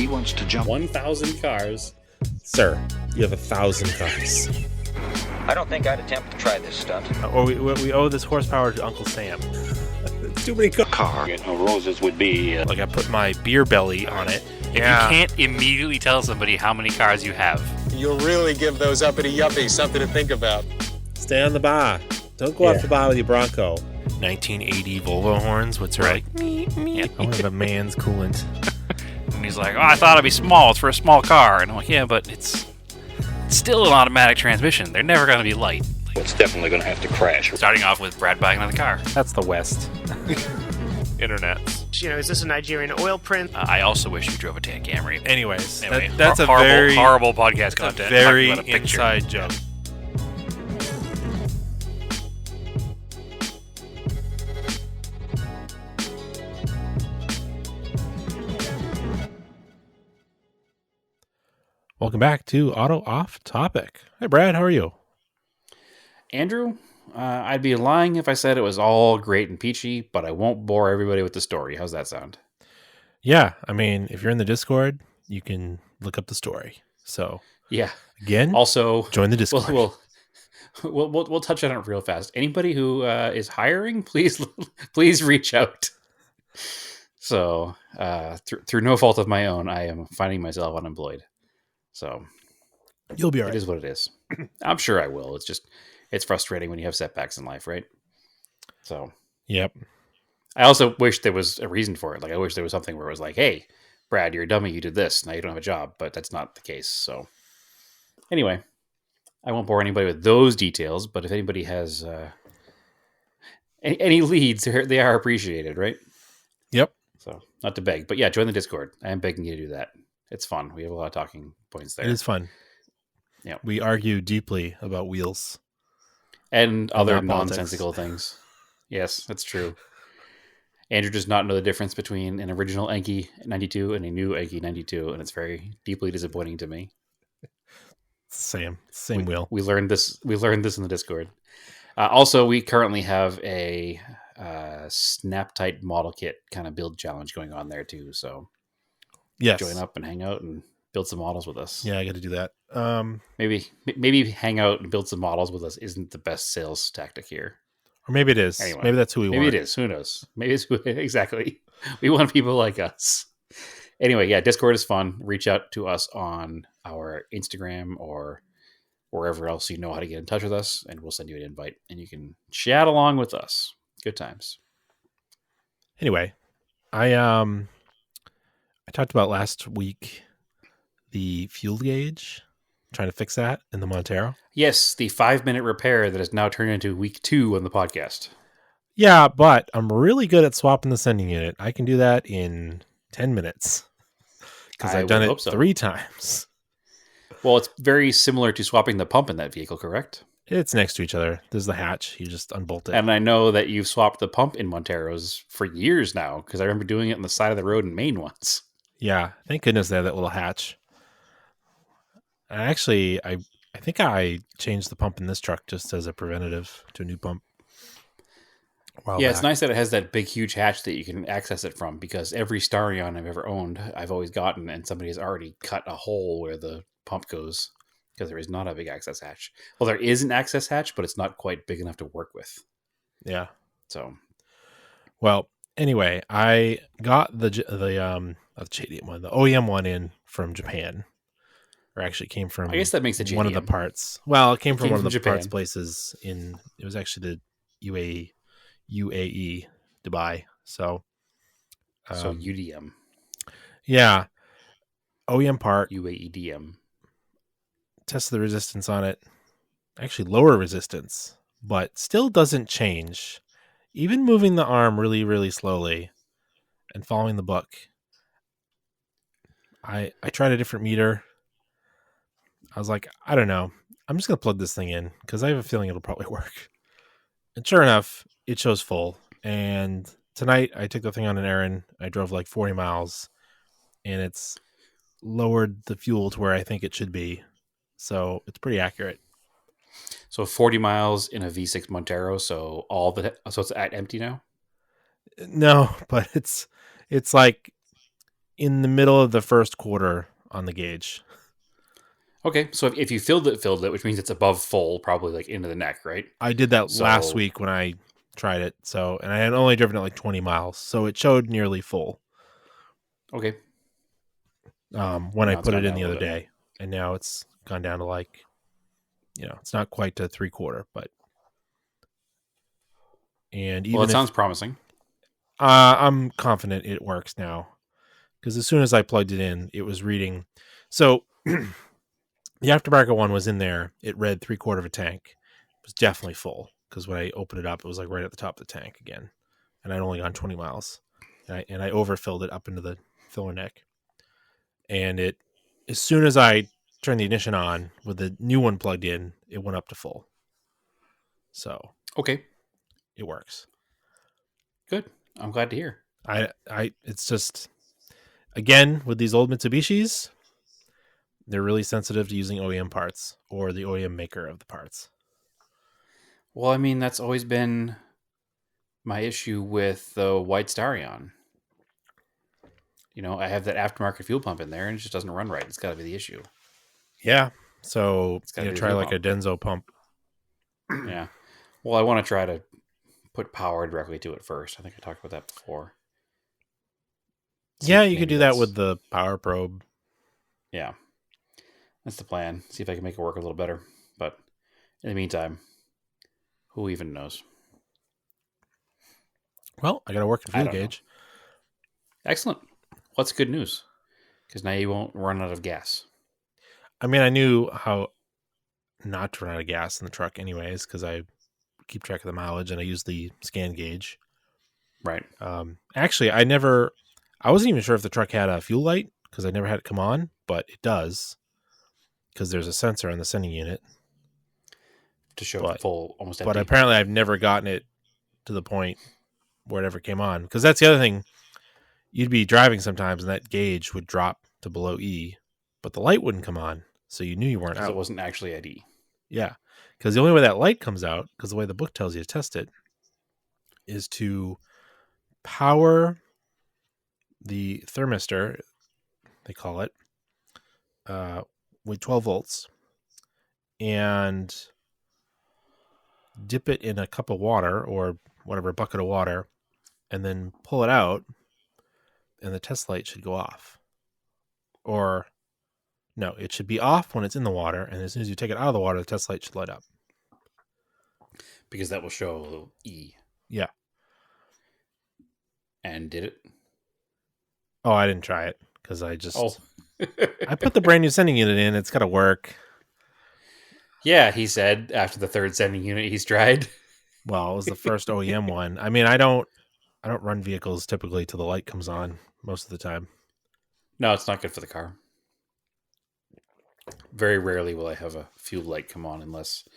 He wants to jump 1,000 cars. Sir, you have 1,000 cars. I don't think I'd attempt to try this stunt. Or we owe this horsepower to Uncle Sam. It's too many cars. car. Roses would be... Like I put my beer belly on it. If you can't immediately tell somebody how many cars you have. You'll really give those uppity yuppies something to think about. Stay on the bar. Don't go off the bar with your Bronco. 1980 Volvo horns, what's right? I want to have a man's coolant. And he's like, oh, I thought it'd be small. It's for a small car. And I'm like, yeah, but it's still an automatic transmission. They're never going to be light. It's definitely going to have to crash. Starting off with Brad buying another car. That's the West. Internet. You know, is this a Nigerian oil print? I also wish you drove a Tan Camry. Anyways, Anyway, that's a horrible, very horrible podcast content. very Talking about a picture. inside joke. Welcome back to Auto Off Topic. Hi, Brad. How are you? Andrew, I'd be lying if I said it was all great and peachy, but I won't bore everybody with the story. How's that sound? Yeah, I mean, if you're in the Discord, you can look up the story. So, Yeah. again, Also, join the Discord. We'll touch on it real fast. Anybody who is hiring, please reach out. So, through no fault of my own, I am finding myself unemployed. So, You'll be all it right. is what it is. I'm sure I will. It's frustrating when you have setbacks in life, right? So, Yep. I also wish there was a reason for it. Like, I wish there was something where it was like, hey, Brad, you're a dummy. You did this. Now you don't have a job. But that's not the case. So, anyway, I won't bore anybody with those details. But if anybody has any leads, they are appreciated, right? Yep. So, not to beg. But yeah, join the Discord. I am begging you to do that. It's fun. We have a lot of talking points there. It is fun. Yeah. We argue deeply about wheels. And other not politics. nonsensical things. Yes, that's true. Andrew does not know the difference between an original Enki 92 and a new Enki 92, and it's very deeply disappointing to me. Same wheel. We learned this in the Discord. Also, we currently have a snap tight model kit kind of build challenge going on there too. So Yes. join up and hang out and build some models with us. Yeah, I got to do that. Maybe hang out and build some models with us isn't the best sales tactic here. Or maybe it is. Anyway, maybe that's who we want. Maybe it is. Who knows? Maybe it's exactly. We want people like us. Anyway, yeah, Discord is fun. Reach out to us on our Instagram or wherever else you know how to get in touch with us, and we'll send you an invite, and you can chat along with us. Good times. Anyway, I talked about last week the fuel gauge, trying to fix that in the Montero. Yes, the 5-minute repair that has now turned into week 2 on the podcast. Yeah, but I'm really good at swapping the sending unit. I can do that in 10 minutes because I've done it 3 times. Well, it's very similar to swapping the pump in that vehicle, correct? It's next to each other. There's the hatch. You just unbolt it. And I know that you've swapped the pump in Monteros for years now, because I remember doing it on the side of the road in Maine once. Yeah, thank goodness they had that little hatch. Actually, I think I changed the pump in this truck just as a preventative to a new pump. Yeah, it's nice that it has that big, huge hatch that you can access it from, because every Starion I've ever owned, I've always gotten, and somebody has already cut a hole where the pump goes, because there is not a big access hatch. Well, there is an access hatch, but it's not quite big enough to work with. Yeah. So, well, anyway, I got the JDM one, the OEM one in from Japan. Or actually it came from, I guess that makes it one of the parts. Well, it came from one of the Japan parts places it was actually the UAE Dubai. So UDM. Yeah. OEM part. UAEDM. Tested the resistance on it. Actually lower resistance, but still doesn't change. Even moving the arm really, really slowly and following the book. I tried a different meter. I was like, I don't know. I'm just going to plug this thing in because I have a feeling it'll probably work. And sure enough, it shows full. And tonight I took the thing on an errand. I drove like 40 miles and it's lowered the fuel to where I think it should be. So it's pretty accurate. So 40 miles in a V6 Montero. So it's at empty now? No, but it's like in the middle of the first quarter on the gauge. Okay, so if you filled it, which means it's above full, probably like into the neck, right? I did that So- last week when I tried it. So, and I had only driven it like 20 miles, so it showed nearly full. Okay. When Now I it's put gone it in down the a other little bit. day, and now it's gone down to like, it's not quite to 3/4, but. And even Well, it if, sounds promising. I'm confident it works now, because as soon as I plugged it in, it was reading. So the aftermarket one was in there. It read 3/4 of a tank. It was definitely full, because when I opened it up, it was like right at the top of the tank again, and I'd only gone 20 miles, and I overfilled it up into the filler neck. And it, as soon as I turned the ignition on with the new one plugged in, it went up to full. So Okay, it works. good. I'm glad to hear. It's just, again, with these old Mitsubishis, they're really sensitive to using OEM parts or the OEM maker of the parts. Well, I mean, that's always been my issue with the White Starion. I have that aftermarket fuel pump in there, and it just doesn't run right. It's got to be the issue. Yeah. So gotta be the try fuel like a Denso pump. Yeah. Well, I want to try to put power directly to it first. I think I talked about that before. See Yeah, if you could maybe do that that's- with the power probe. Yeah. That's the plan. See if I can make it work a little better. But in the meantime, who even knows? Well, I got to work in I fuel don't know. gauge. Excellent. What's good news? Because now you won't run out of gas. I mean, I knew how not to run out of gas in the truck anyways, because I keep track of the mileage and I use the scan gauge. Right. Actually, I wasn't even sure if the truck had a fuel light because I never had it come on, but it does because there's a sensor on the sending unit. To show But- full, almost But empty. apparently I've never gotten it to the point where it ever came on, because that's the other thing. You'd be driving sometimes and that gauge would drop to below E, but the light wouldn't come on, so you knew you weren't Because out. it wasn't actually at E. Yeah, because the only way that light comes out, because the way the book tells you to test it, is to power the thermistor, they call it, with 12 volts, and dip it in a cup of water or whatever, bucket of water, and then pull it out, and the test light should go off. Or, no, it should be off when it's in the water, and as soon as you take it out of the water, the test light should light up. Because that will show E. Yeah. And did it? Oh, I didn't try it, because I I put the brand new sending unit in. It's got to work. Yeah, he said after the third sending unit he's tried. Well, it was the first OEM one. I mean, I don't run vehicles typically till the light comes on most of the time. No, it's not good for the car. Very rarely will I have a fuel light come on unless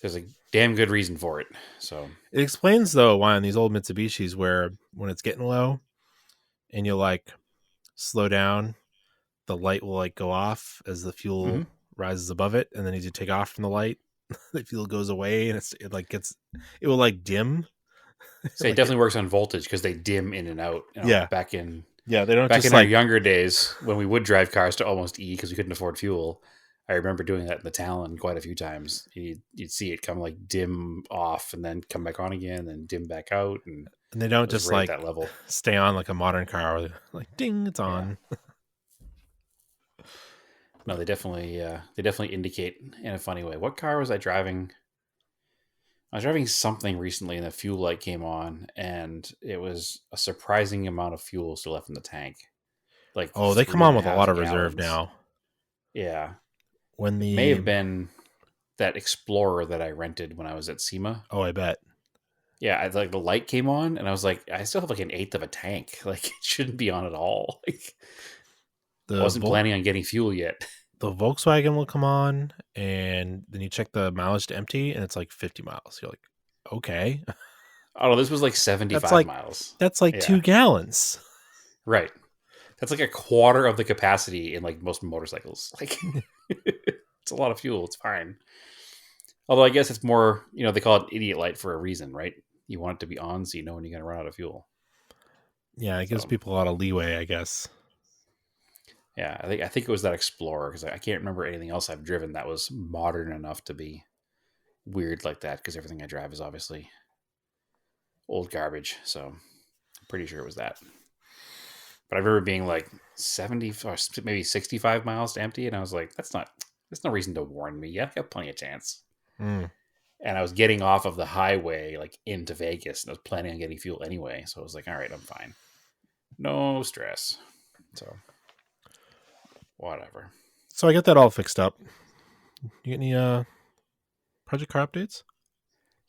there's a damn good reason for it. So It explains, though, why on these old Mitsubishis, where when it's getting low and you like slow down, the light will like go off as the fuel Mhm. rises above it, and then as you take off from the light, the fuel goes away and it will like dim. So it definitely works on voltage because they dim in and out. Yeah. Back in Yeah, they don't our just like younger days when we would drive cars to almost E because we couldn't afford fuel. I remember doing that in the Talon quite a few times. You'd see it come like dim off and then come back on again, and dim back out, and and they don't it was just right like at that level. stay on like a modern car, where like ding, it's on. No, they definitely indicate in a funny way. What car was I driving? I was driving something recently, and the fuel light came on, and it was a surprising amount of fuel still left in the tank. Like, Oh, they come on with a 3.5 lot of reserve gallons. now. Yeah, When the may have been that Explorer that I rented when I was at SEMA. Oh, I bet. Yeah, like the light came on, and I was like, I still have like an eighth of a tank. Like, it shouldn't be on at all. Like, I wasn't planning on getting fuel yet. The Volkswagen will come on, and then you check the mileage to empty, and it's like 50 miles. You're like, okay, Oh no, this was like 75 like- miles. that's like Yeah. 2 gallons. Right. That's like a quarter of the capacity in like most motorcycles. Like, it's a lot of fuel. It's fine. Although I guess it's more, they call it idiot light for a reason, right? You want it to be on so you know when you're going to run out of fuel. Yeah, it gives So- people a lot of leeway, I guess. Yeah, I think it was that Explorer because I can't remember anything else I've driven that was modern enough to be weird like that. Because everything I drive is obviously old garbage. So I'm pretty sure it was that. But I remember being like 70 or maybe 65 miles to empty, and I was like, "That's no reason to warn me. Yeah, I've got plenty of chance." Mm. And I was getting off of the highway like into Vegas, and I was planning on getting fuel anyway. So I was like, "All right, I'm fine. No stress." So whatever. So I got that all fixed up. You get any project car updates?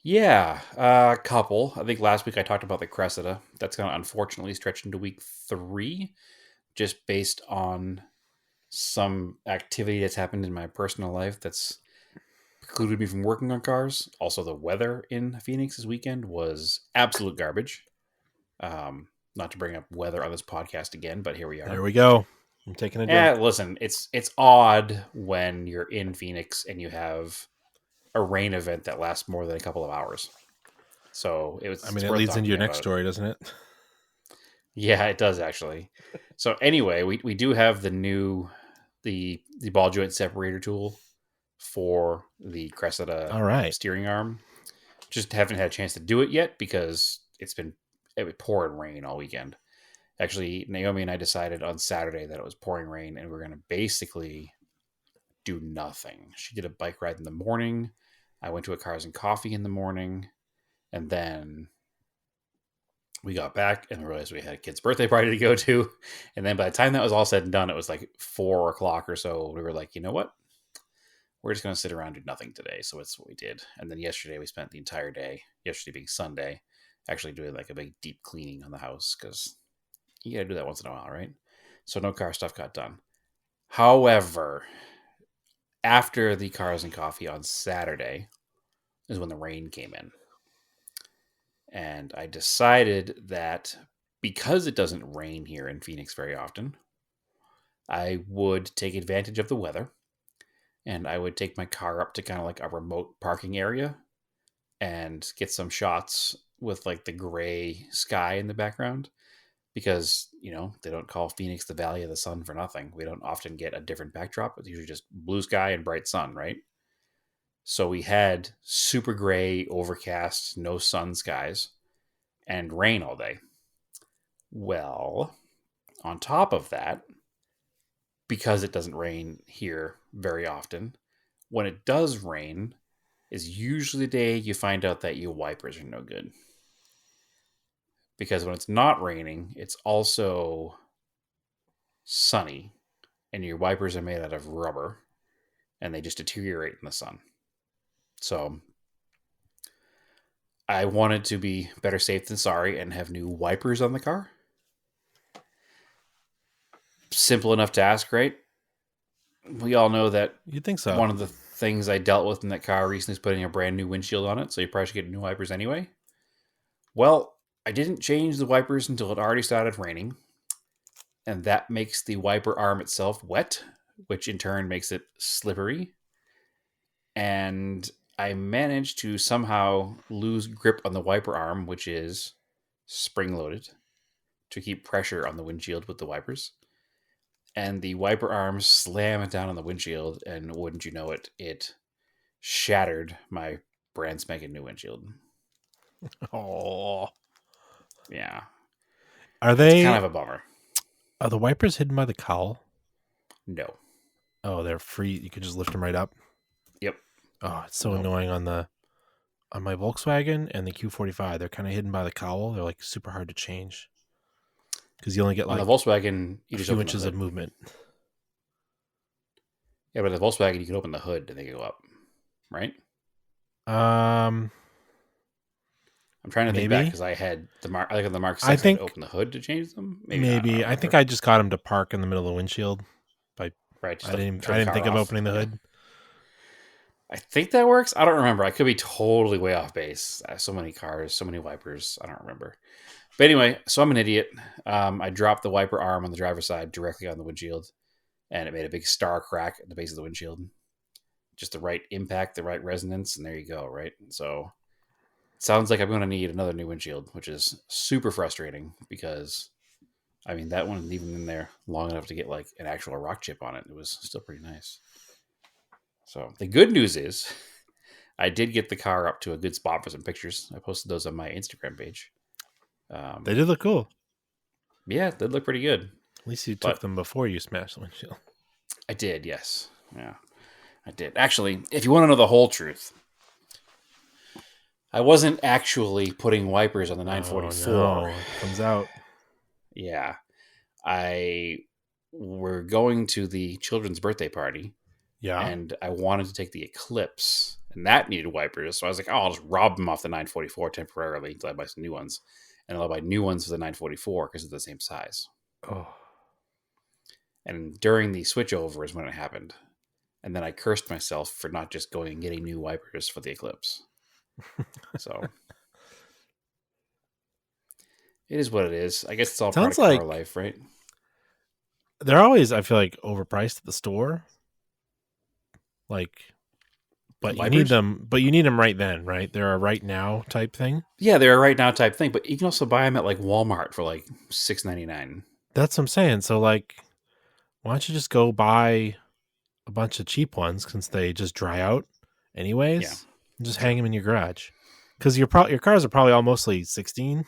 Yeah, a couple. I think last week I talked about the Cressida. That's going to unfortunately stretch into week 3, just based on some activity that's happened in my personal life that's precluded me from working on cars. Also, the weather in Phoenix this weekend was absolute garbage. Not to bring up weather on this podcast again, but here we are. There we go. I'm taking a jump. Listen, it's odd when you're in Phoenix and you have a rain event that lasts more than a couple of hours. So it leads into your next story, doesn't it? Yeah, it does actually. So anyway, we do have the ball joint separator tool for the Cressida All right. steering arm. Just haven't had a chance to do it yet because it was pouring rain all weekend. Actually, Naomi and I decided on Saturday that it was pouring rain and we're going to basically do nothing. She did a bike ride in the morning. I went to a Cars and Coffee in the morning. And then we got back and realized we had a kid's birthday party to go to. And then by the time that was all said and done, it was like 4 o'clock or so. We were like, you know what? We're just going to sit around and do nothing today. So that's what we did. And then yesterday we spent the entire day, yesterday being Sunday, actually doing like a big deep cleaning on the house because you got to do that once in a while, right? So no car stuff got done. However, after the Cars and Coffee on Saturday is when the rain came in. And I decided that because it doesn't rain here in Phoenix very often, I would take advantage of the weather and I would take my car up to kind of like a remote parking area and get some shots with like the gray sky in the background because, you know, they don't call Phoenix the Valley of the Sun for nothing. We don't often get a different backdrop. It's usually just blue sky and bright sun, right? So we had super gray, overcast, no sun skies, and rain all day. Well, on top of that, because it doesn't rain here very often, when it does rain is usually the day you find out that your wipers are no good. Because when it's not raining, it's also sunny, and your wipers are made out of rubber, and they just deteriorate in the sun. So I wanted to be better safe than sorry and have new wipers on the car. Simple enough to ask, right? We all know that You'd think so. one of the things I dealt with in that car recently is putting a brand new windshield on it, so you probably should get new wipers anyway. Well, I didn't change the wipers until it already started raining, and that makes the wiper arm itself wet, which in turn makes it slippery. And I managed to somehow lose grip on the wiper arm, which is spring-loaded, to keep pressure on the windshield with the wipers. And the wiper arm slammed down on the windshield, and wouldn't you know it, it shattered my brand spanking new windshield. Oh, Yeah. are they? It's kind of a bummer. Are the wipers hidden by the cowl? No. Oh, they're free. You could just lift them right up. Yep. Oh, it's so Nope. annoying on my Volkswagen and the Q45. They're kind of hidden by the cowl. They're like super hard to change because you only get On like the Volkswagen, you a just few open inches the of hood. movement. Yeah, but the Volkswagen, you can open the hood and they go up, right? I'm trying to think back Maybe. because I had the Mark. I think on the Mark 6, I I think- had to open the hood to change them. Maybe. Not, I think remember. I just got them to park in the middle of the windshield. Right. just I to didn't turn the car think of off. opening the Yeah. hood. I think that works. I don't remember. I could be totally way off base. I have so many cars, so many wipers. I don't remember. But anyway, so I'm an idiot. I dropped the wiper arm on the driver's side directly on the windshield, and it made a big star crack at the base of the windshield. Just the right impact, the right resonance, and there you go, right? So it sounds like I'm going to need another new windshield, which is super frustrating because I mean, that one, even in there long enough to get like an actual rock chip on it, it was still pretty nice. So the good news is I did get the car up to a good spot for some pictures. I posted those on my Instagram page. They did look cool. Yeah, they look pretty good. At least you took them before you smashed the windshield. I did, yes. Yeah, I did. Actually, if you want to know the whole truth, I wasn't actually putting wipers on the 944. Oh, no. It comes out. Yeah. We're going to the children's birthday party. Yeah. And I wanted to take the Eclipse, and that needed wipers. So I was like, oh, I'll just rob them off the 944 temporarily until I buy some new ones. And I'll buy new ones for the 944 because they're the same size. Oh. And during the switchover is when it happened. And then I cursed myself for not just going and getting new wipers for the Eclipse. So it is what it is. I guess it's all Sounds part of like car life, right? They're always, I feel like, overpriced at the store. Like, but Wipers? you need them. But you need them right then, right? They're a right now type thing. Yeah, they're a right now type thing. But you can also buy them at like Walmart for like $6.99. That's what I'm saying. So, like, why don't you just go buy a bunch of cheap ones since they just dry out anyways? Yeah. And just hang them in your garage because your cars are probably all mostly 16.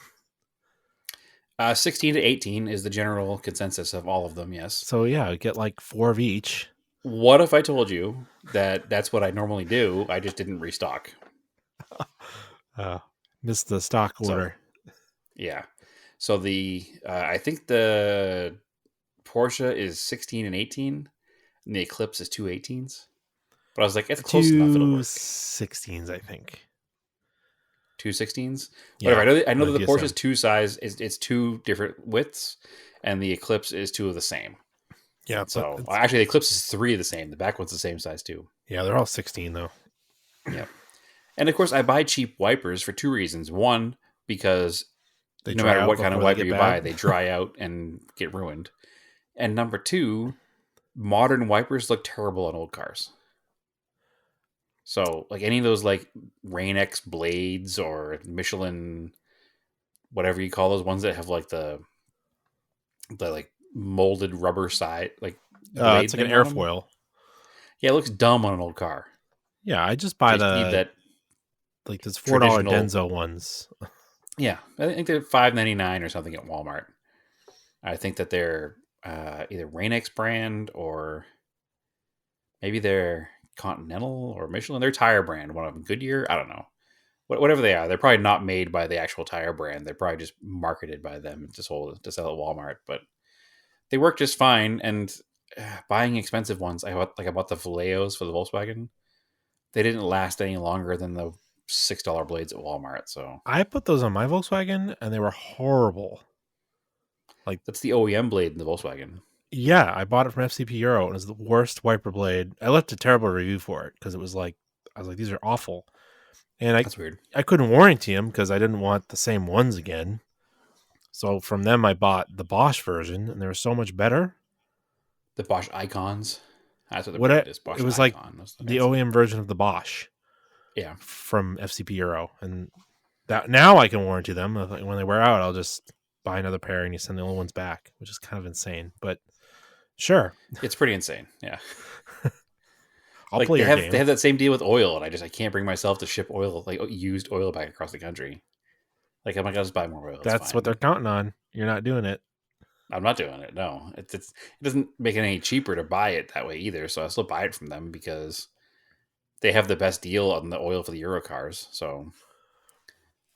16 to 18 is the general consensus of all of them. Yes. So yeah, get like 4 of each. What if I told you that that's what I normally do? I just didn't restock. Missed the stock order. Yeah. So I think the Porsche is 16 and 18, and the Eclipse is 2 18s. But I was like, it's close enough. It'll work. 16s, I think. 2 16s. Yeah, whatever. I know that the DSM. Porsche's two size it's 2 different widths, and the Eclipse is 2 of the same. Yeah. So actually, the Eclipse is 3 of the same. The back one's the same size too. Yeah, they're all 16 though. Yeah. And of course, I buy cheap wipers for 2 reasons. One, because They no dry matter out what kind of before they wiper get you bad. buy, they dry out and get ruined. And number 2, modern wipers look terrible on old cars. So, like any of those like Rain-X blades or Michelin, whatever you call those ones that have like the like molded rubber side, like blade It's like an thing on them. airfoil. Yeah, it looks dumb on an old car. Yeah, I just buy Just need that. like those $4 traditional- Denso ones. Yeah, I think they're $5.99 or something at Walmart. I think that they're either Rain-X brand or maybe they're Continental or Michelin. They're tire brand. One of them, Goodyear. I don't know. Whatever they are, they're probably not made by the actual tire brand. They're probably just marketed by them to sell at Walmart. But they work just fine. And buying expensive ones, I bought the Valeos for the Volkswagen. They didn't last any longer than the $6 blades at Walmart. So I put those on my Volkswagen and they were horrible. that's the OEM blade in the Volkswagen. Yeah, I bought it from FCP Euro and it was the worst wiper blade. I left a terrible review for it because it was like, I was like, these are awful. And That's weird. I couldn't warranty them because I didn't want the same ones again. So from them, I bought the Bosch version and they were so much better. The Bosch Icons. That's what the What brand I- is. Bosch it was like Icon. That's The fancy. OEM version of the Bosch Yeah. from FCP Euro. And that now I can warranty them. When they wear out, I'll just buy another pair and you send the old ones back, which is kind of insane. But sure, It's pretty insane. Yeah. I'll play they your have game. they have that same deal with oil, and I can't bring myself to ship oil, like used oil, back across the country. Like I'm like, I'll just buy more oil. It's That's fine. what they're counting on. You're not doing it. I'm not doing it. No, it doesn't make it any cheaper to buy it that way either. So I still buy it from them because they have the best deal on the oil for the Euro cars. So,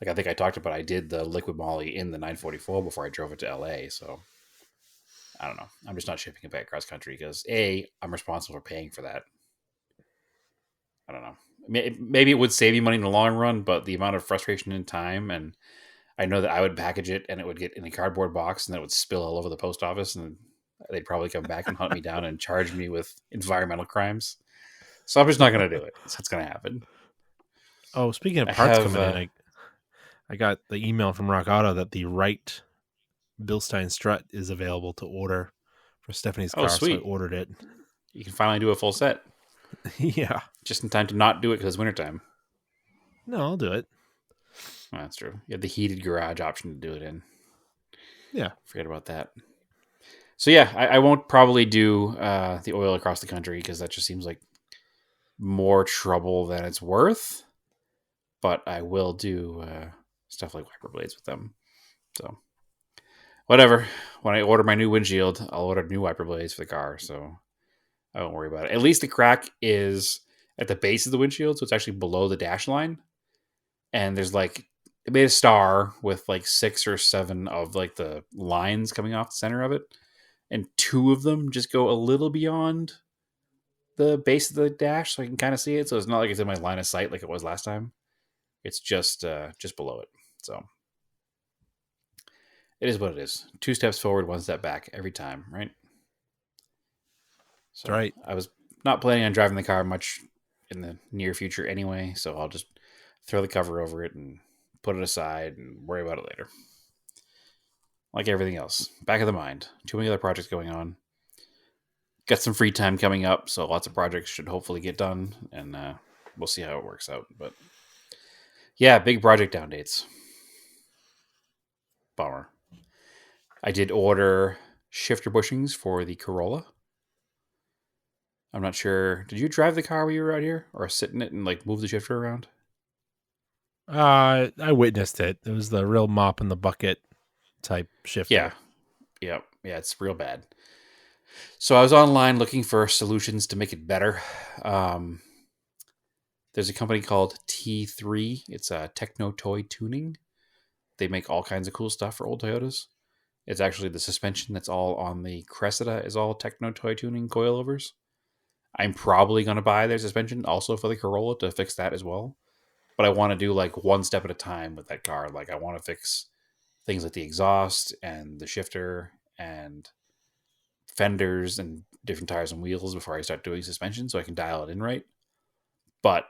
like I think I talked about, I did the liquid moly in the 944 before I drove it to LA. So I don't know. I'm just not shipping it back across country because I'm responsible for paying for that. I don't know. Maybe it would save you money in the long run, but the amount of frustration and time, and I know that I would package it and it would get in a cardboard box and then it would spill all over the post office and they'd probably come back and hunt me down and charge me with environmental crimes. So I'm just not going to do it. So it's going to happen. Oh, speaking of I parts have, coming in, I got the email from Rock Auto that the right Bilstein strut is available to order for Stephanie's car. sweet. So I ordered it. You can finally do a full set Yeah. just in time to not do it because it's wintertime. No, I'll do it. Well, that's true. You have the heated garage option to do it in. Yeah. Forget about that. So yeah, I won't probably do the oil across the country because that just seems like more trouble than it's worth. But I will do stuff like wiper blades with them. So whatever. When I order my new windshield, I'll order new wiper blades for the car. So I won't worry about it. At least the crack is at the base of the windshield, so it's actually below the dash line. And there's like it made a star with like 6 or 7 of like the lines coming off the center of it, and 2 of them just go a little beyond the base of the dash, so I can kind of see it. So it's not like it's in my line of sight like it was last time. It's just below it. So it is what it is. 2 steps forward, 1 step back every time, right? So That's right. I was not planning on driving the car much in the near future anyway, so I'll just throw the cover over it and put it aside and worry about it later. Like everything else. Back of the mind. Too many other projects going on. Got some free time coming up, so lots of projects should hopefully get done, and we'll see how it works out. But yeah, big project down dates. Bummer. I did order shifter bushings for the Corolla. I'm not sure. Did you drive the car when you were out here, or sit in it and like move the shifter around? I witnessed it. It was the real mop in the bucket type shifter. Yeah. It's real bad. So I was online looking for solutions to make it better. There's a company called T3. It's a Techno Toy Tuning. They make all kinds of cool stuff for old Toyotas. It's actually the suspension that's all on the Cressida is all Techno Toy Tuning coilovers. I'm probably going to buy their suspension also for the Corolla to fix that as well. But I want to do like 1 step at a time with that car. Like I want to fix things like the exhaust and the shifter and fenders and different tires and wheels before I start doing suspension so I can dial it in right. But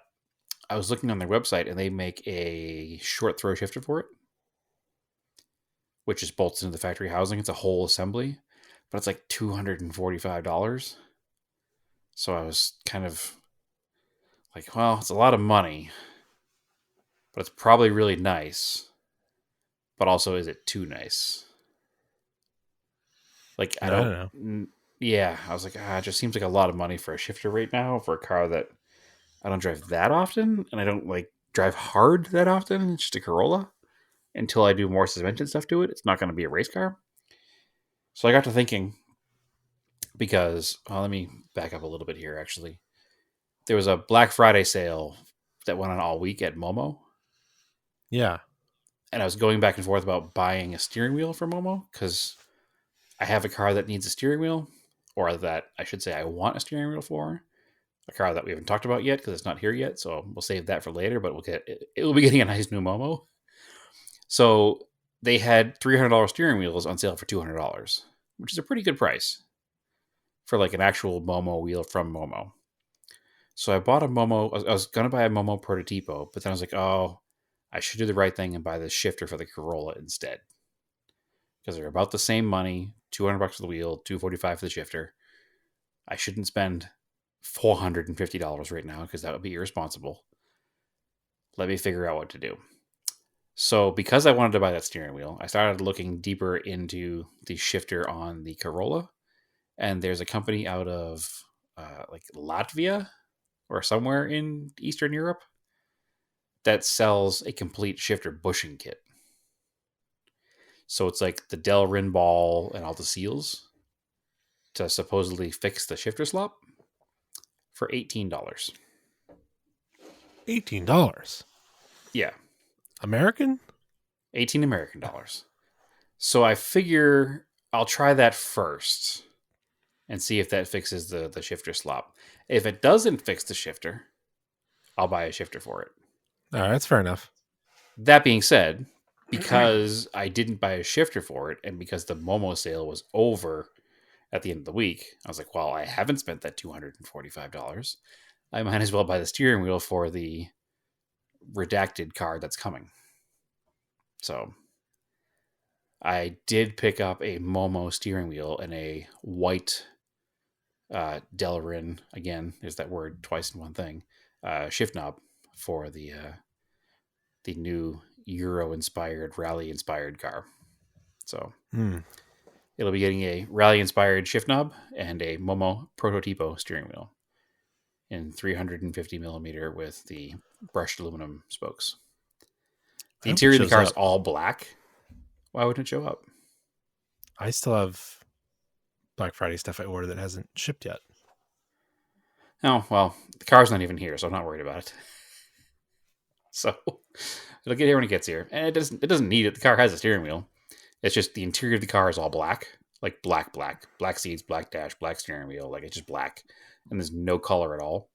I was looking on their website and they make a short throw shifter for it, which just bolts into the factory housing. It's a whole assembly, but it's like $245. So I was kind of like, well, it's a lot of money, but it's probably really nice. But also, is it too nice? Like, I don't know. Yeah, I was like, it just seems like a lot of money for a shifter right now for a car that I don't drive that often, and I don't like drive hard that often. It's just a Corolla. Until I do more suspension stuff to it, it's not going to be a race car. So I got to thinking, because let me back up a little bit here. Actually, there was a Black Friday sale that went on all week at Momo. Yeah. And I was going back and forth about buying a steering wheel for Momo because I have a car that needs a steering wheel, or that I should say I want a steering wheel for. A car that we haven't talked about yet because it's not here yet, so we'll save that for later. But we'll be getting a nice new Momo. So they had $300 steering wheels on sale for $200, which is a pretty good price for like an actual Momo wheel from Momo. So I bought a Momo. I was going to buy a Momo Prototipo, but then I was like, oh, I should do the right thing and buy the shifter for the Corolla instead. Because they're about the same money, $200 for the wheel, $245 for the shifter. I shouldn't spend $450 right now because that would be irresponsible. Let me figure out what to do. So because I wanted to buy that steering wheel, I started looking deeper into the shifter on the Corolla. And there's a company out of like Latvia or somewhere in Eastern Europe that sells a complete shifter bushing kit. So it's like the Delrin ball and all the seals to supposedly fix the shifter slop for $18. $18? Yeah. American? 18 American dollars. So I figure I'll try that first and see if that fixes the shifter slop. If it doesn't fix the shifter, I'll buy a shifter for it. All right, that's fair enough. That being said, because I didn't buy a shifter for it, and because the Momo sale was over at the end of the week, I was like, well, I haven't spent that $245. I might as well buy the steering wheel for the redacted car that's coming. So I did pick up a Momo steering wheel and a white Delrin, again, there's that word twice in one thing, shift knob for the new Euro-inspired, rally-inspired car. So It'll be getting a Rally-inspired shift knob and a Momo Prototipo steering wheel in 350 millimeter with the brushed aluminum spokes. The interior of the car is all black. Why wouldn't it show up? I still have Black Friday stuff I ordered that hasn't shipped yet. Oh, well, the car's not even here, so I'm not worried about it. So it'll get here when it gets here. And it doesn't need it. The car has a steering wheel. It's just the interior of the car is all black. Like black seats, black dash, black steering wheel. Like it's just black. And there's no color at all.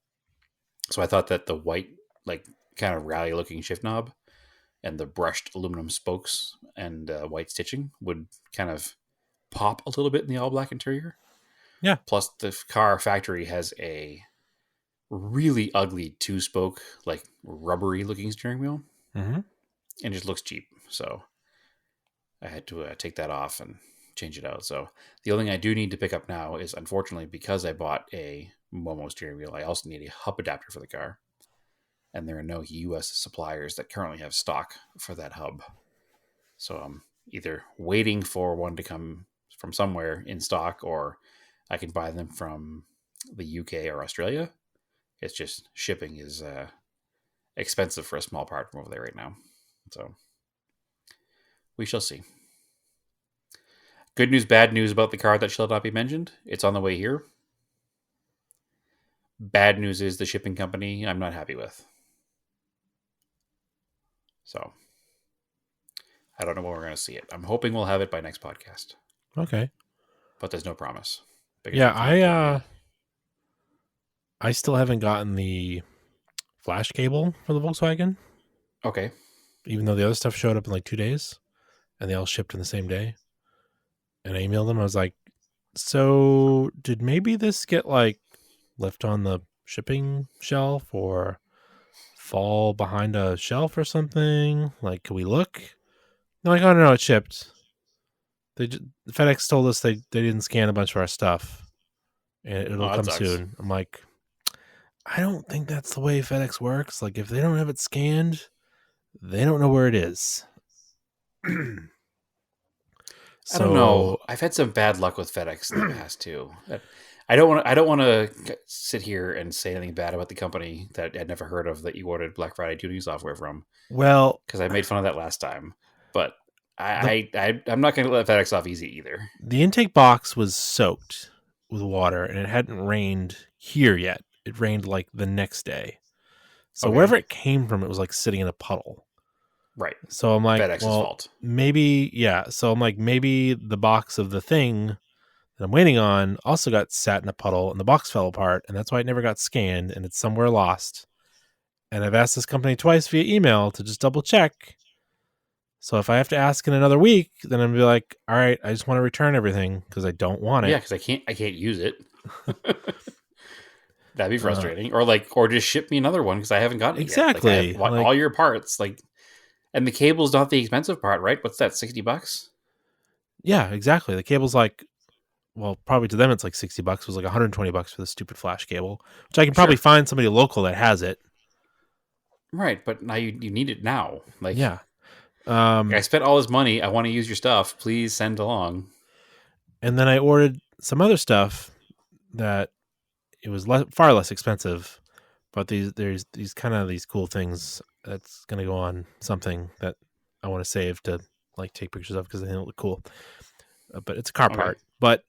So I thought that the white, like kind of rally looking shift knob and the brushed aluminum spokes and white stitching would kind of pop a little bit in the all black interior. Yeah. Plus the car factory has a really ugly 2-spoke, like rubbery looking steering wheel. Mm-hmm. And it just looks cheap. So I had to take that off and change it out. So the only thing I do need to pick up now is, unfortunately, because I bought a Momo steering wheel, I also need a hub adapter for the car. And there are no US suppliers that currently have stock for that hub. So I'm either waiting for one to come from somewhere in stock, or I can buy them from the UK or Australia. It's just shipping is expensive for a small part from over there right now. So we shall see. Good news, bad news about the car that shall not be mentioned. It's on the way here. Bad news is the shipping company I'm not happy with. So I don't know when we're going to see it. I'm hoping we'll have it by next podcast. Okay. But there's no promise. Yeah, I still haven't gotten the flash cable for the Volkswagen. Okay. Even though the other stuff showed up in like 2 days and they all shipped in the same day. And I emailed them. I was like, so did maybe this get like left on the shipping shelf or fall behind a shelf or something? Like, can we look? They're like, oh, no, it shipped. FedEx told us they didn't scan a bunch of our stuff and it'll come soon. I'm like, I don't think that's the way FedEx works. Like, if they don't have it scanned, they don't know where it is. I don't know. I've had some bad luck with FedEx in the past too. I don't want to sit here and say anything bad about the company that I'd never heard of that you ordered Black Friday tuning software from. Well, because I made fun of that last time, but I'm not going to let FedEx off easy either. The intake box was soaked with water, and it hadn't rained here yet. It rained like the next day, so wherever it came from, it was like sitting in a puddle. Right. So I'm like, FedEx's fault. Maybe, yeah. So I'm like, maybe the box of the thing that I'm waiting on also got sat in a puddle and the box fell apart, and that's why it never got scanned and it's somewhere lost. And I've asked this company twice via email to just double check. So if I have to ask in another week, then I'm gonna be like, all right, I just want to return everything because I don't want it. Yeah, because I can't use it. That'd be frustrating. Or just ship me another one because I haven't gotten it exactly. Yet. All your parts, and the cable's not the expensive part, right? What's that, $60? Yeah, exactly. The cable's like, well, probably to them it's like $60. It was like $120 for the stupid flash cable, which I can probably find somebody local that has it. Right, but now you need it now. Yeah. I spent all this money. I want to use your stuff. Please send along. And then I ordered some other stuff that it was far less expensive, but there's these kind of these cool things that's going to go on something that I want to save to take pictures of because they look cool. But it's a car part, but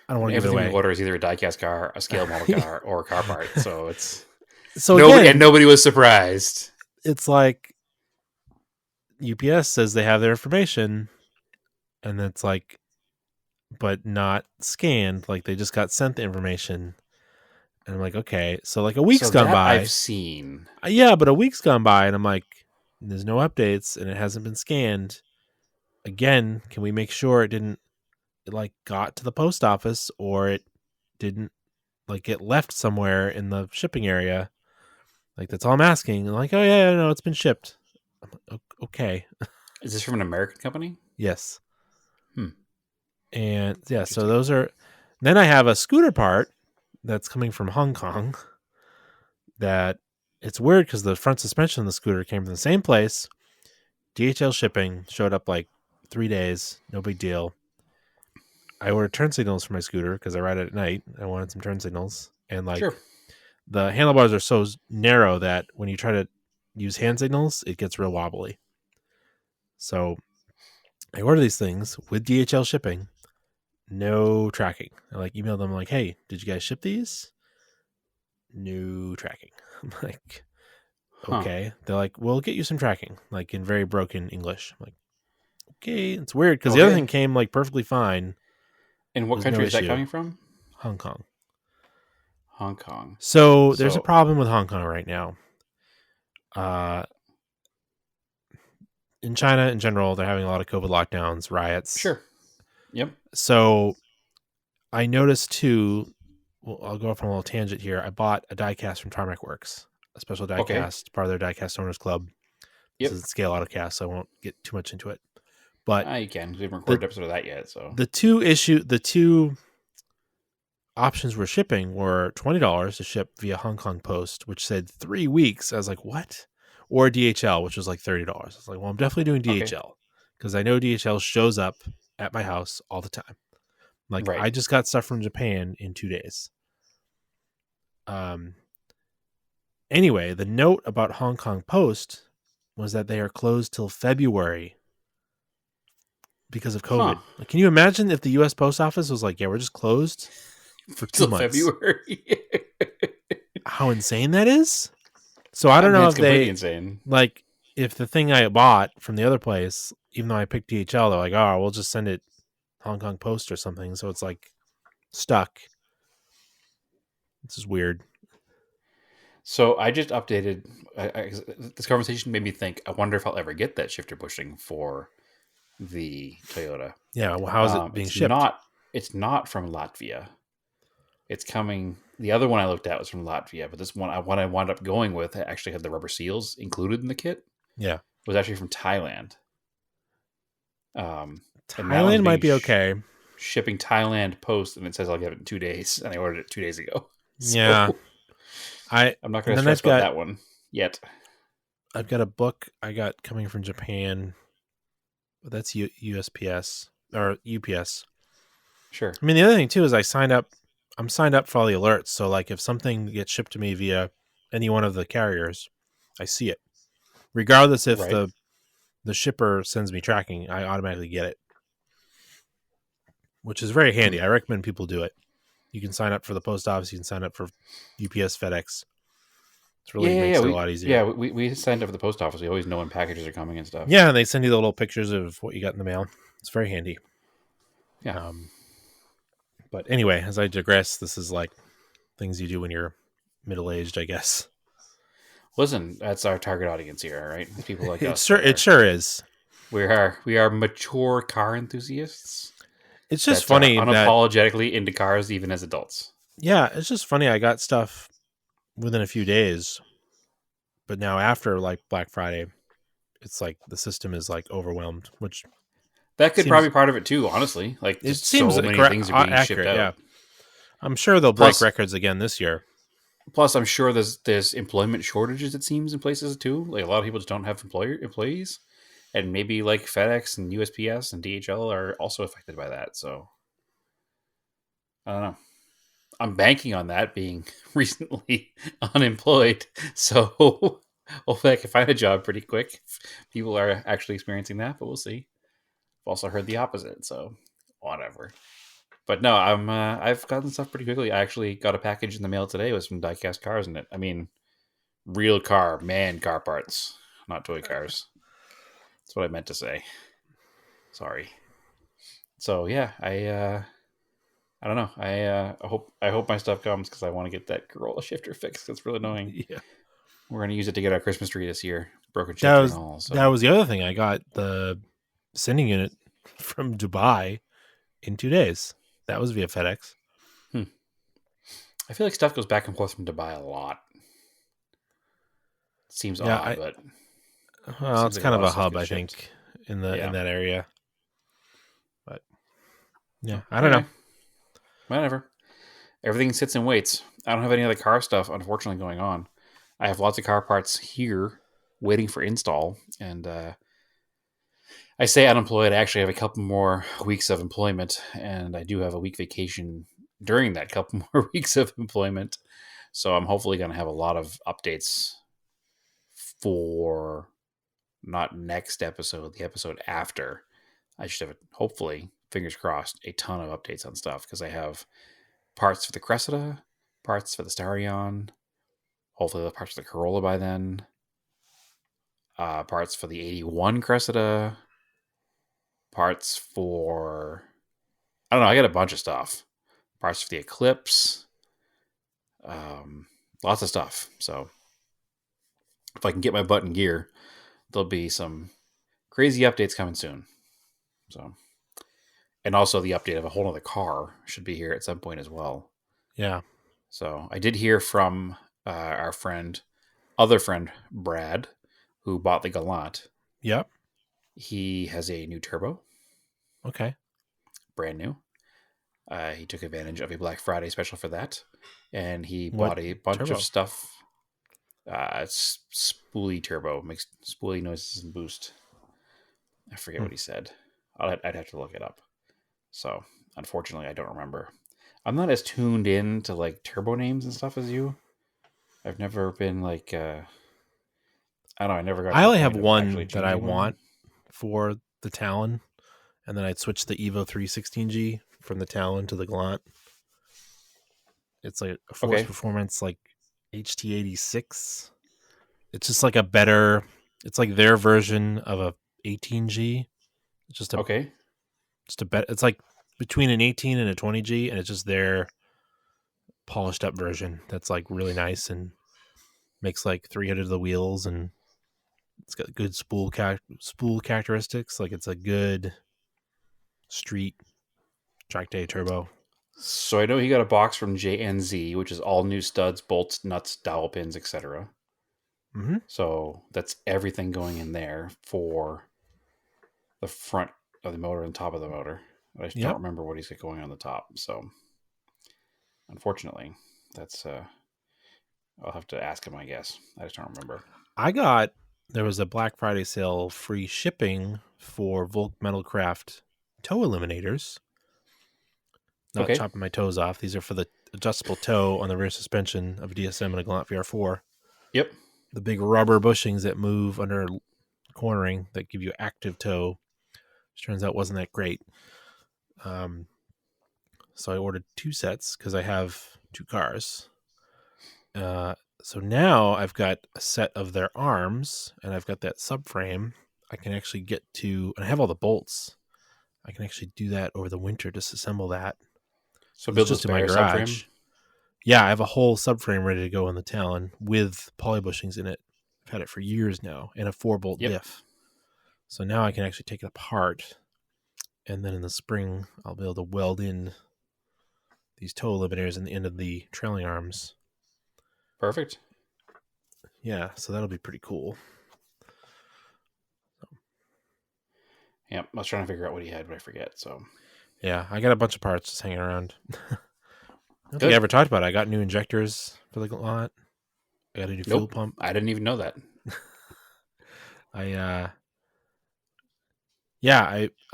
I don't want to give it away. Everything we order is either a diecast car, a scale model car, or a car part. So it's nobody was surprised. It's like UPS says they have their information, and it's like, but not scanned. Like they just got sent the information. And I'm like, okay, so a week's gone by. I've seen. Yeah, but a week's gone by, and I'm like, there's no updates, and it hasn't been scanned. Again, can we make sure it got to the post office, or it didn't get left somewhere in the shipping area? That's all I'm asking. And oh yeah, no, it's been shipped. I'm like, okay. Is this from an American company? Yes. And yeah, so those are. Then I have a scooter part that's coming from Hong Kong. That it's weird because the front suspension of the scooter came from the same place. DHL shipping showed up 3 days, no big deal. I ordered turn signals for my scooter because I ride it at night. I wanted some turn signals, and like Sure. the handlebars are so narrow that when you try to use hand signals, it gets real wobbly. So I order these things with DHL shipping, no tracking. I like email them like, "Hey, did you guys ship these?" No tracking. I'm like, okay. They're like, "We'll get you some tracking," like in very broken English. I'm like, okay. It's weird because the other Okay. thing came like perfectly fine. And what There's country no is that issue. coming from? Hong Kong. Hong Kong. So there's a So- problem with Hong Kong right now. In China in general, they're having a lot of COVID lockdowns, riots. Sure. Yep. So I noticed too. Well, I'll go off on a little tangent here. I bought a diecast from Tarmac Works, a special diecast, Okay. part of their diecast owners club. Yep. This is scale autocast, so I won't get too much into it. But You can. We haven't recorded an episode of that yet, so. the two options we're shipping were $20 to ship via Hong Kong Post, which said 3 weeks. I was like, what? Or DHL, which was like $30. I was like, well, I'm definitely doing DHL because I know DHL shows up at my house all the time. Like, Right. I just got stuff from Japan in 2 days. Anyway, the note about Hong Kong Post was that they are closed till February because of COVID. Huh. Like, can you imagine if the U.S. Post Office was like, yeah, we're just closed for 2 Till months? February. How insane that is. So I don't mean, know it's if completely they insane. like if the thing I bought from the other place, even though I picked DHL, they're like, oh, we'll just send it Hong Kong Post or something. So it's like stuck. This is weird. So I just updated. This conversation made me think. I wonder if I'll ever get that shifter bushing for the Toyota. Yeah. Well, how is it being it's shipped? It's not from Latvia. It's coming. The other one I looked at was from Latvia, but this one, what I wound up going with, actually had the rubber seals included in the kit. Yeah. Was actually from Thailand. And that one's Thailand might be being okay. Shipping Thailand Post, and it says I'll get it in 2 days, and I ordered it 2 days ago. So Yeah. I'm not going to and then stress about I've got- that one yet. I've got a book I got coming from Japan, but that's USPS or UPS. Sure. I mean, the other thing too is I'm signed up for all the alerts. So like if something gets shipped to me via any one of the carriers, I see it. Regardless if Right. the shipper sends me tracking, I automatically get it. Which is very handy. I recommend people do it. You can sign up for the post office, you can sign up for UPS, FedEx. It's really makes it a lot easier. Yeah, we signed up for the post office. We always know when packages are coming and stuff. Yeah, and they send you the little pictures of what you got in the mail. It's very handy. Yeah. But anyway, as I digress, this is like things you do when you're middle-aged, I guess. Listen, that's our target audience here, right? People like us. It sure is. We are mature car enthusiasts. It's just that are funny that unapologetically into cars, even as adults. yeah, it's just funny. I got stuff within a few days, but now after like Black Friday, it's like the system is like overwhelmed, which That could Seems- probably be part of it too. Honestly, like it just seems so many things are being accurate. shipped out. Yeah, I'm sure they'll break Plus- records again this year. Plus, I'm sure there's employment shortages. It seems in places too. Like a lot of people just don't have employees, and maybe like FedEx and USPS and DHL are also affected by that. So I don't know. I'm banking on that being recently unemployed. So hopefully I can find a job pretty quick. People are actually experiencing that, but we'll see. I've also heard the opposite. So whatever. But no, I've gotten stuff pretty quickly. I actually got a package in the mail today with some diecast cars in it. I mean, real car parts, not toy cars. That's what I meant to say. Sorry. So yeah, I don't know. I hope my stuff comes because I want to get that Corolla shifter fixed. It's really annoying. Yeah, We're gonna use it to get our Christmas tree this year. Broken shifter and all. So. that was the other thing. I got the sending unit from Dubai in 2 days. That was via FedEx. I feel like stuff goes back and forth from Dubai a lot. Seems Yeah, odd, but Well, Seems it's like kind a of lot a of stuff hub, I gets shipped. think, in the Yeah. in that area. But yeah, I don't know. Whatever. Everything sits and waits. I don't have any other car stuff, unfortunately, going on. I have lots of car parts here waiting for install, and I I say unemployed. I actually have a couple more weeks of employment, and I do have a week vacation during that couple more weeks of employment. So I'm hopefully going to have a lot of updates for not next episode, the episode after. I should have, hopefully, fingers crossed, a ton of updates on stuff because I have parts for the Cressida, parts for the Starion, hopefully the parts for the Corolla by then, parts for the 81 Cressida, parts for, I don't know, I got a bunch of stuff. Parts for the Eclipse, lots of stuff. So if I can get my butt in gear, there'll be some crazy updates coming soon. So, and also the update of a whole other car should be here at some point as well. Yeah. So I did hear from our other friend, Brad, who bought the Galant. Yep. He has a new turbo, Okay. brand new. He took advantage of a Black Friday special for that, and he What bought a bunch turbo? of stuff. It's spoolie turbo, makes spoolie noises and boost. I forget what he said. I'd have to look it up. So unfortunately, I don't remember. I'm not as tuned in to like turbo names and stuff as you. I've never been like, I don't know. I never got. I to the only have point of one actually that I changing one. want for the Talon, and then I'd switch the Evo 316G from the Talon to the Galant. It's like a Force Okay. Performance like HT86. It's just like a better. It's like their version of a 18G. It's just a Okay. It's like between an 18 and a 20G, and it's just their polished up version that's like really nice and makes like 300 of the wheels, and it's got good spool characteristics. Like it's a good street track day turbo. So I know he got a box from JNZ, which is all new studs, bolts, nuts, dowel pins, etc. Mm-hmm. So that's everything going in there for the front of the motor and top of the motor. I just Yep. don't remember what he's got going on the top. So unfortunately, that's I'll have to ask him, I guess. I just don't remember. There was a Black Friday sale, free shipping for Volk Metalcraft toe eliminators. Not Okay. chopping my toes off. These are for the adjustable toe on the rear suspension of a DSM and a Galant VR4. Yep. The big rubber bushings that move under cornering that give you active toe, which turns out wasn't that great. So I ordered 2 sets because I have 2 cars. So now I've got a set of their arms, and I've got that subframe. I can actually get to, and I have all the bolts. I can actually do that over the winter, disassemble that. So It's build just just in my my garage. subframe. Yeah, I have a whole subframe ready to go in the Talon with poly bushings in it. I've had it for years now, and a 4-bolt Yep. diff. So now I can actually take it apart, and then in the spring I'll be able to weld in these toe eliminators in the end of the trailing arms. Perfect. Yeah, so that'll be pretty cool. Yep. I was trying to figure out what he had, but I forget. So Yeah, I got a bunch of parts just hanging around. I don't think Good. I ever talked about it. I got new injectors for the Galant. I got a new fuel Nope. pump. I didn't even know that. I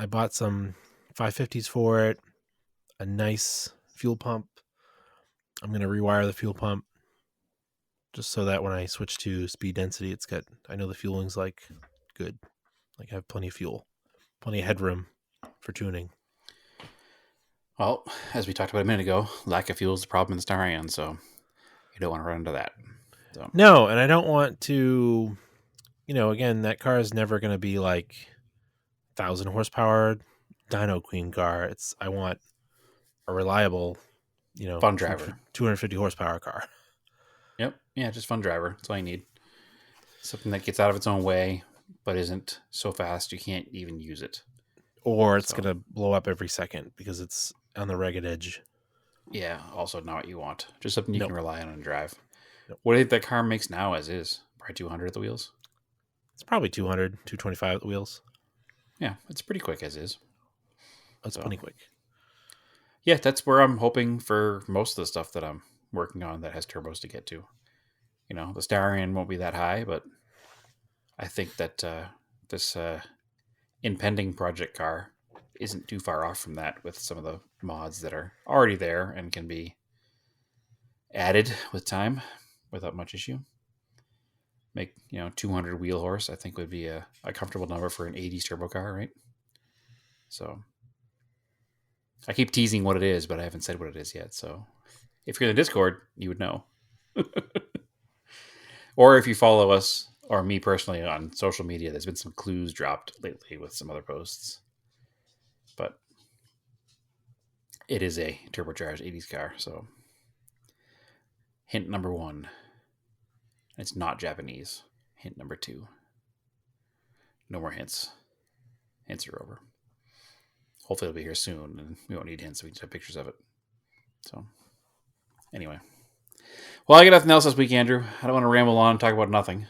bought some 550s for it, a nice fuel pump. I'm going to rewire the fuel pump just so that when I switch to speed density, I know the fueling's like good. Like I have plenty of fuel, plenty of headroom for tuning. Well, as we talked about a minute ago, lack of fuel is the problem in the Starion, so you don't want to run into that. So No, and I don't want to, again, that car is never going to be like 1,000 horsepower dyno queen car. I want a reliable, fun driver. 250 horsepower car. Yep. Yeah, just fun driver. That's all you need. Something that gets out of its own way, but isn't so fast you can't even use it. Or it's So- going to blow up every second because it's on the ragged edge. Yeah, also not what you want. Just something you Nope. can rely on and drive. Nope. What do you think that car makes now as is? Probably 200 at the wheels? It's probably 200, 225 at the wheels. Yeah, it's pretty quick as is. That's So- plenty quick. Yeah, that's where I'm hoping for most of the stuff that I'm working on that has turbos to get to. The Starion won't be that high, but I think that this impending project car isn't too far off from that with some of the mods that are already there and can be added with time without much issue. Make 200 wheel horse, I think would be a comfortable number for an 80s turbo car, right? So I keep teasing what it is, but I haven't said what it is yet. So if you're in the Discord, you would know. Or if you follow us or me personally on social media, there's been some clues dropped lately with some other posts. But it is a turbocharged 80s car. So hint number 1. It's not Japanese. Hint number 2. No more hints. Hints are over. Hopefully it'll be here soon, and we won't need hints. We can have pictures of it. So, anyway. Well, I got nothing else this week, Andrew. I don't want to ramble on and talk about nothing.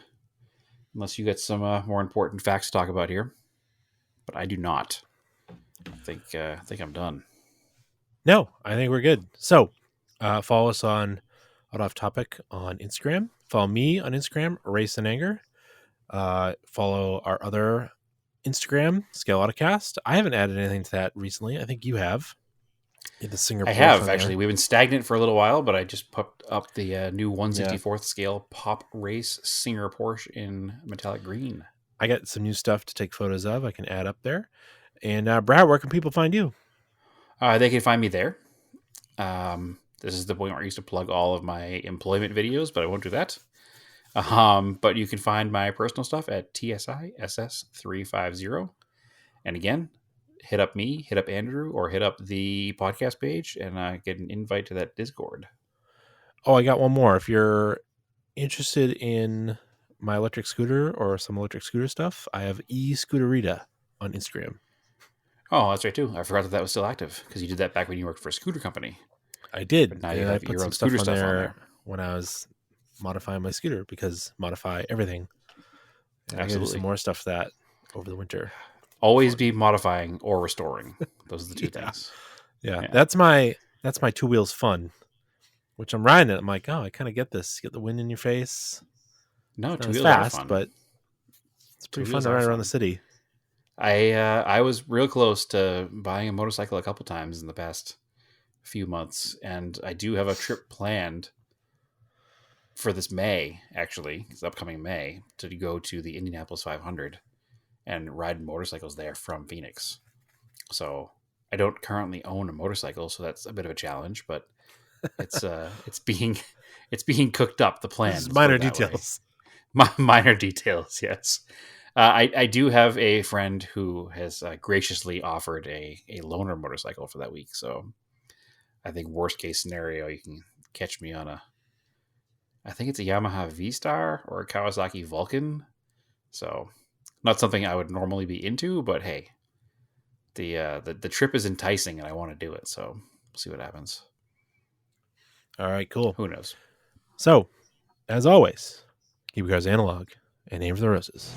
Unless you got some more important facts to talk about here. But I do not. I think I'm done. No, I think we're good. So, follow us on Out Off Topic on Instagram. Follow me on Instagram, Race and Anger. Follow our other Instagram, Scale Autocast. I haven't added anything to that recently. I think you have. The Singapore. I have, actually. We've been stagnant for a little while, but I just put up the new 164th scale Pop Race Singer Porsche in metallic green. I got some new stuff to take photos of. I can add up there. And Brad, where can people find you? They can find me there. This is the point where I used to plug all of my employment videos, but I won't do that. But you can find my personal stuff at TSISS350. And again, hit up me, hit up Andrew, or hit up the podcast page and get an invite to that Discord. Oh, I got one more. If you're interested in my electric scooter or some electric scooter stuff, I have eScooterita on Instagram. Oh, that's right, too. I forgot that was still active because you did that back when you worked for a scooter company. I did. But now you and have I put your some own stuff scooter on stuff on there there. when I was modifying my scooter, because modify everything. And I gotta do Absolutely. some more stuff for that over the winter. Always be modifying or restoring. Those are the two Yeah. things. Yeah, that's my two wheels fun, which I'm riding it. I'm like, oh, I kind of get this. You get the wind in your face. No, Not two as wheels are fast, fun. but it's pretty fun wheels to are ride around fun. the city. I was real close to buying a motorcycle a couple times in the past few months, and I do have a trip planned for this May, actually, it's upcoming May, to go to the Indianapolis 500 and ride motorcycles there from Phoenix. So I don't currently own a motorcycle, so that's a bit of a challenge, but it's being cooked up. The plan. This is let's put minor it that way. details. Minor details, yes. I do have a friend who has graciously offered a loaner motorcycle for that week. So I think worst case scenario, you can catch me on I think it's a Yamaha V-Star or a Kawasaki Vulcan. So not something I would normally be into, but hey, the trip is enticing and I want to do it. So we'll see what happens. All right, cool. Who knows? So, as always, keep your cars analog and aim for the roses.